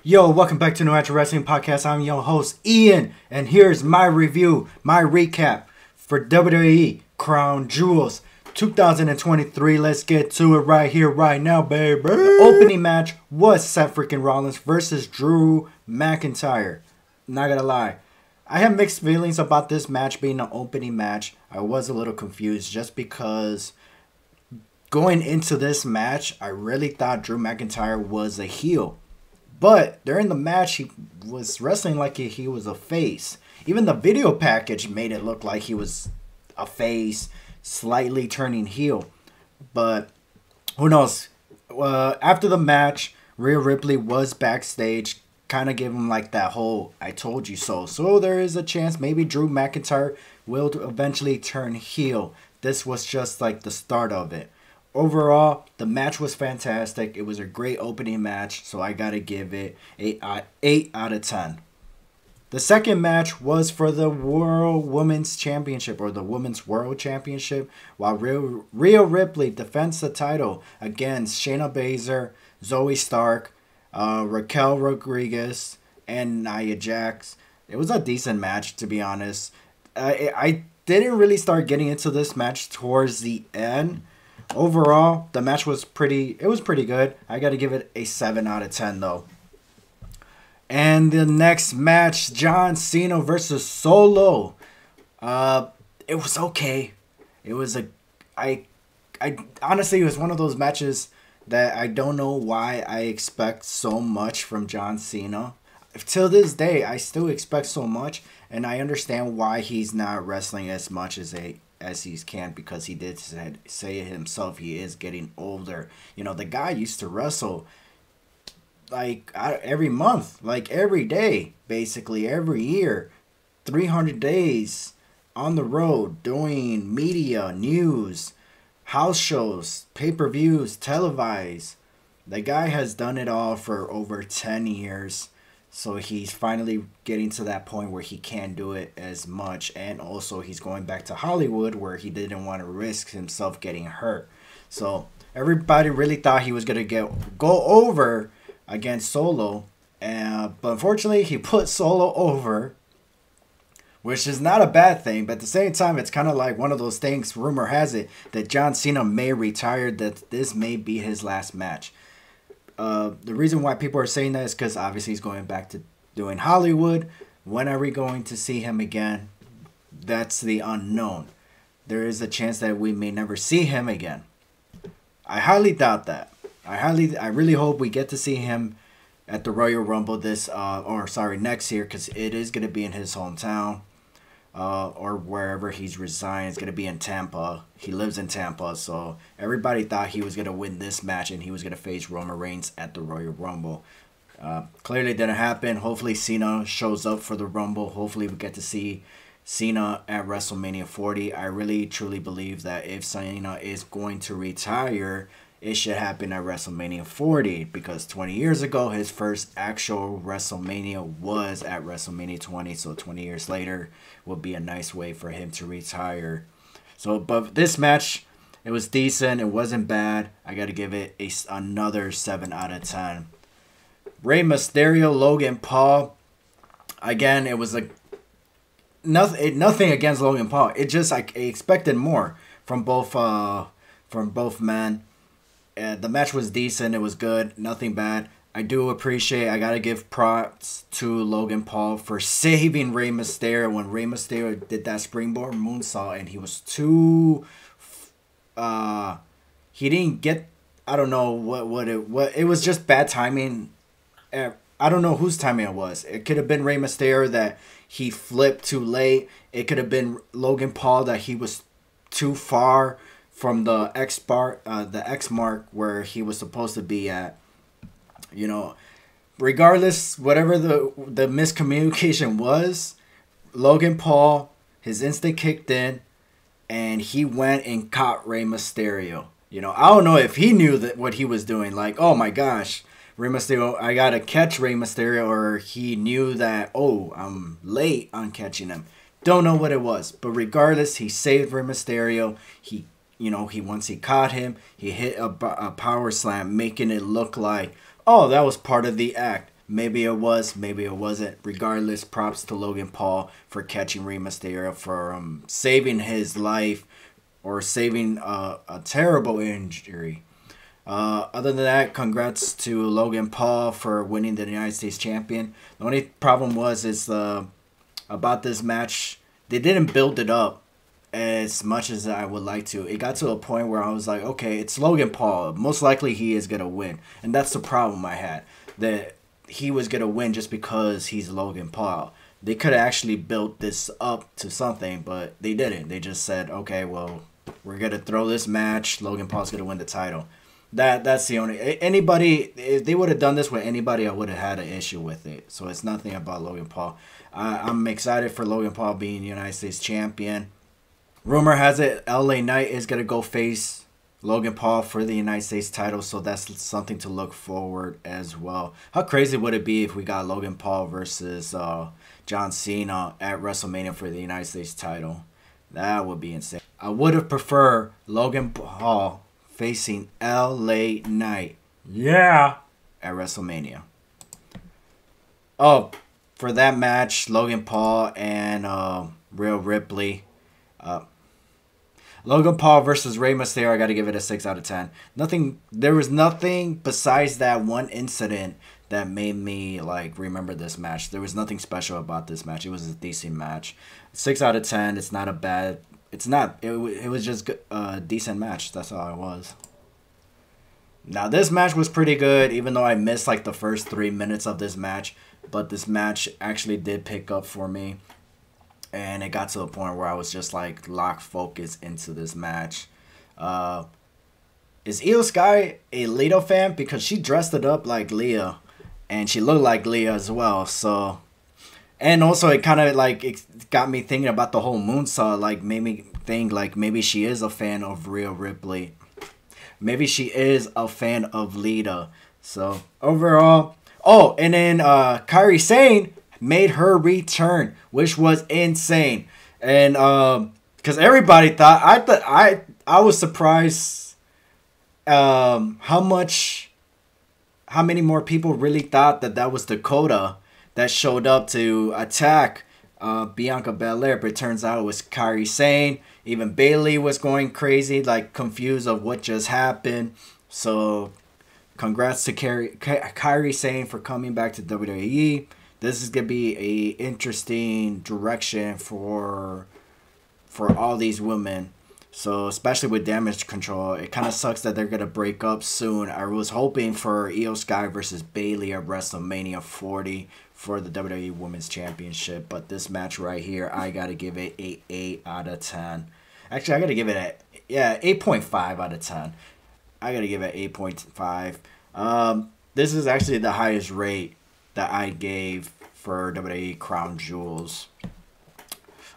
Yo, welcome back to No Natural Wrestling Podcast. I'm your host, Ian, and here's my review, my recap for WWE Crown Jewels 2023. Let's get to it right here, right now, baby. The opening match was Seth freaking Rollins versus Drew McIntyre. Not gonna lie, I have mixed feelings about this match being an opening match. I was a little confused just because going into this match, I really thought Drew McIntyre was a heel. But during the match, he was wrestling like he was a face. Even the video package made it look like he was a face, slightly turning heel. But who knows? After the match, Rhea Ripley was backstage, kind of gave him like that whole "I told you so." So there is a chance maybe Drew McIntyre will eventually turn heel. This was just like the start of it. Overall, the match was fantastic. It was a great opening match, so I gotta give it 8 out of 10. The second match was for the World Women's Championship, or the Women's World Championship, while Rhea Ripley defends the title against Shayna Baszler, Zoe Stark, Raquel Rodriguez, and Nia Jax. It was a decent match, to be honest. I didn't really start getting into this match towards the end. Overall, the match was pretty good. I got to give it a 7 out of 10 though. And the next match, John Cena versus Solo. It was okay. It was I honestly, it was one of those matches that I don't know why I expect so much from John Cena. Till this day, I still expect so much, and I understand why he's not wrestling as much as he can, because he did say it himself. He is getting older. You know, the guy used to wrestle like every month, like every day, basically every year, 300 days on the road, doing media, news, house shows, pay-per-views, televised. The guy has done it all for over 10 years. So he's finally getting to that point where he can't do it as much. And also he's going back to Hollywood, where he didn't want to risk himself getting hurt. So everybody really thought he was going to go over against Solo. But unfortunately, he put Solo over, which is not a bad thing. But at the same time, it's kind of like one of those things, rumor has it, that John Cena may retire, that this may be his last match. The reason why people are saying that is because obviously he's going back to doing Hollywood. When are we going to see him again? That's the unknown. There is a chance that we may never see him again. I highly doubt that. I really hope we get to see him at the Royal Rumble next year, because it is going to be in his hometown. Or wherever he's resigned. It's going to be in Tampa. He lives in Tampa, so everybody thought he was going to win this match and he was going to face Roman Reigns at the Royal Rumble. Clearly didn't happen. Hopefully Cena shows up for the Rumble. Hopefully we get to see Cena at WrestleMania 40. I really truly believe that if Cena is going to retire, it should happen at WrestleMania 40, because 20 years ago, his first actual WrestleMania was at WrestleMania 20. So 20 years later would be a nice way for him to retire. So, but this match, it was decent. It wasn't bad. I got to give it another 7 out of 10. Rey Mysterio, Logan Paul. Again, it was nothing against Logan Paul. It just, I expected more from both men. The match was decent. It was good. Nothing bad. I do appreciate, I got to give props to Logan Paul for saving Rey Mysterio when Rey Mysterio did that springboard moonsault, and he was too, he didn't get, I don't know what it was, just bad timing. I don't know whose timing it was. It could have been Rey Mysterio that he flipped too late. It could have been Logan Paul that he was too far from the X mark where he was supposed to be at. You know, regardless, whatever the miscommunication was, Logan Paul, his instinct kicked in, and he went and caught Rey Mysterio. You know, I don't know if he knew that what he was doing. Like, oh my gosh, Rey Mysterio, I gotta catch Rey Mysterio, or he knew that, oh, I'm late on catching him. Don't know what it was, but regardless, he saved Rey Mysterio. Once he caught him, he hit a power slam, making it look like, oh, that was part of the act. Maybe it was, maybe it wasn't. Regardless, props to Logan Paul for catching Rey Mysterio, for saving his life or saving a terrible injury. Other than that, congrats to Logan Paul for winning the United States champion. The only problem is about this match, they didn't build it up as much as I would like to. It got to a point where I was like, okay, it's Logan Paul. Most likely he is going to win. And that's the problem I had. That he was going to win just because he's Logan Paul. They could have actually built this up to something, but they didn't. They just said, okay, well, we're going to throw this match. Logan Paul's going to win the title. That's the only... Anybody... If they would have done this with anybody, I would have had an issue with it. So it's nothing about Logan Paul. I'm excited for Logan Paul being United States champion. Rumor has it LA Knight is going to go face Logan Paul for the United States title. So that's something to look forward as well. How crazy would it be if we got Logan Paul versus John Cena at WrestleMania for the United States title? That would be insane. I would have preferred Logan Paul facing LA Knight. Yeah. At WrestleMania. Oh, for that match, Logan Paul and Rhea Ripley. Logan Paul versus Rey Mysterio, I got to give it a 6 out of 10. There was nothing besides that one incident that made me like remember this match. There was nothing special about this match. It was a decent match. 6 out of 10. It's not a bad... It's not. It was just a decent match. That's all it was. Now, this match was pretty good, even though I missed like the first 3 minutes of this match. But this match actually did pick up for me. And it got to a point where I was just like locked focus into this match. Is Io Sky a Lita fan? Because she dressed it up like Leah. And she looked like Leah as well. So... And also, it kind of, like, it got me thinking about the whole moonsault. Like, made me think, like, maybe she is a fan of Rhea Ripley. Maybe she is a fan of Lita. So, overall... Oh, and then Kairi Sane made her return, which was insane. And, because everybody thought... I was surprised how many more people really thought that was Dakota that showed up to attack Bianca Belair, but it turns out it was Kairi Sane. Even Bayley was going crazy, like confused of what just happened. So, congrats to Kairi Sane for coming back to WWE. This is gonna be a interesting direction for all these women. So, especially with Damage Control, it kind of sucks that they're going to break up soon. I was hoping for Io Sky versus Bayley at WrestleMania 40 for the WWE Women's Championship. But this match right here, I got to give it a 8 out of 10. Actually, I got to give it 8.5 out of 10. I got to give it 8.5. This is actually the highest rate that I gave for WWE Crown Jewels.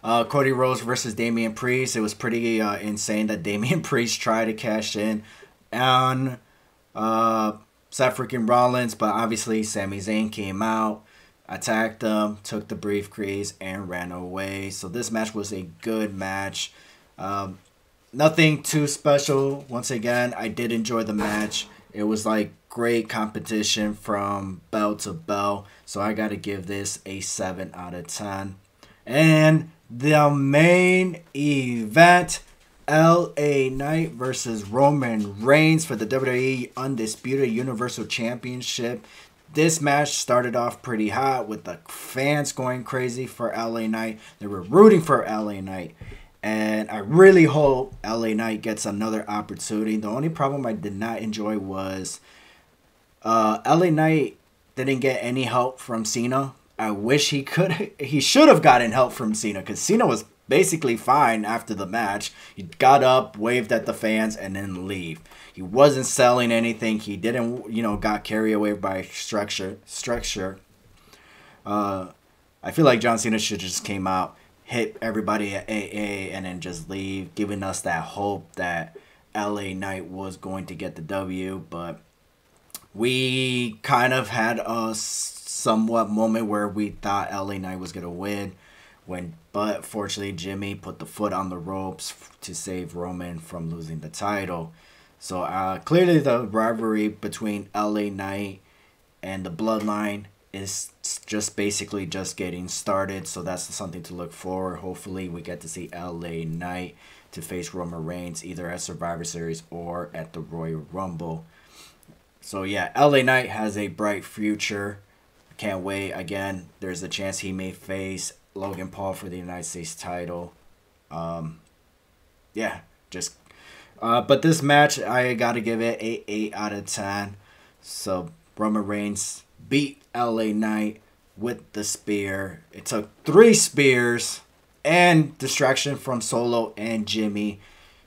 Cody Rhodes versus Damian Priest. It was pretty insane that Damian Priest tried to cash in on Seth freaking Rollins, but obviously Sami Zayn came out, attacked him, took the briefcase, and ran away. So this match was a good match. Nothing too special. Once again, I did enjoy the match. It was like great competition from bell to bell. So I got to give this a 7 out of 10. And the main event, LA Knight versus Roman Reigns for the WWE Undisputed Universal Championship. This match started off pretty hot with the fans going crazy for LA Knight. They were rooting for LA Knight. And I really hope LA Knight gets another opportunity. The only problem I did not enjoy was LA Knight didn't get any help from Cena. I wish he should have gotten help from Cena, because Cena was basically fine after the match. He got up, waved at the fans, and then leave. He wasn't selling anything. He didn't, got carried away by structure. I feel like John Cena should just came out, hit everybody at AA, and then just leave, giving us that hope that LA Knight was going to get the W. But we kind of had a somewhat moment where we thought LA Knight was going to win, but fortunately Jimmy put the foot on the ropes to save Roman from losing the title. So clearly the rivalry between LA Knight and the Bloodline is just basically just getting started, so that's something to look forward. Hopefully we get to see LA Knight to face Roman Reigns either at Survivor Series or at the Royal Rumble. So yeah, LA Knight has a bright future. Can't wait. Again, there's a chance he may face Logan Paul for the United States title. Yeah, just but this match, I gotta give it a 8 out of 10. So Roman Reigns beat LA Knight with the spear. It took 3 spears and distraction from Solo and Jimmy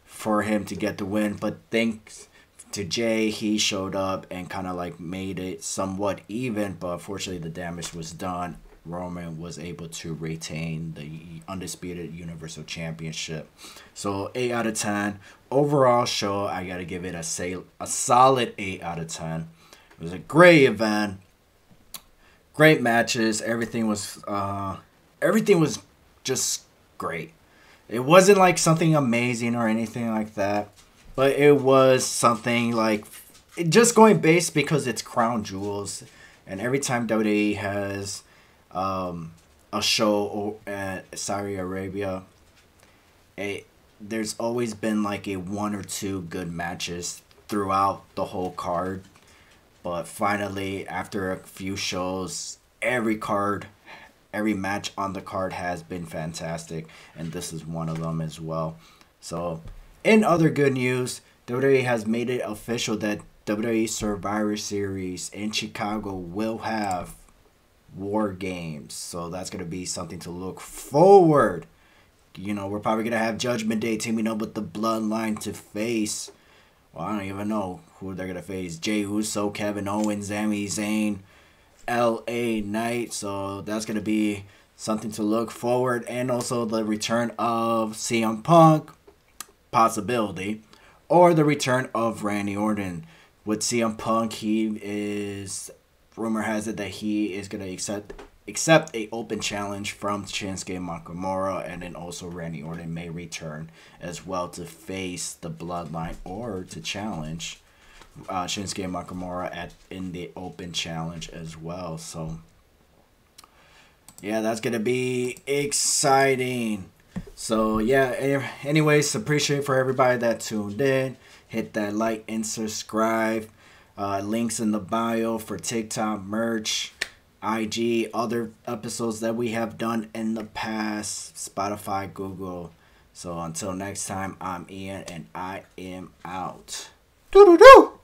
for him to get the win. But thanks to Jay, he showed up and kind of like made it somewhat even. But unfortunately, the damage was done. Roman was able to retain the Undisputed Universal Championship. So 8 out of 10. Overall show, I got to give it a solid 8 out of 10. It was a great event. Great matches. Everything was just great. It wasn't like something amazing or anything like that, but it was something like just going base because it's Crown Jewels, and every time WWE has a show at Saudi Arabia, there's always been like a 1 or 2 good matches throughout the whole card. But finally, after a few shows, every match on the card has been fantastic, and this is one of them as well. So, in other good news, WWE has made it official that WWE Survivor Series in Chicago will have War Games. So that's going to be something to look forward. You know, we're probably going to have Judgment Day teaming up with the Bloodline to face, well, I don't even know who they're going to face. Jey Uso, Kevin Owens, Sami Zayn, LA Knight. So that's going to be something to look forward. And also the return of CM Punk, possibility. Or the return of Randy Orton. With CM Punk, rumor has it that he is going to accept a open challenge from Shinsuke Nakamura, and then also Randy Orton may return as well to face the Bloodline or to challenge Shinsuke Nakamura in the open challenge as well. So yeah, that's gonna be exciting. So yeah, anyways, appreciate for everybody that tuned in. Hit that like and subscribe. Links in the bio for TikTok, merch, IG, other episodes that we have done in the past, Spotify, Google. So until next time, I'm Ian and I am out. Doo-doo-doo!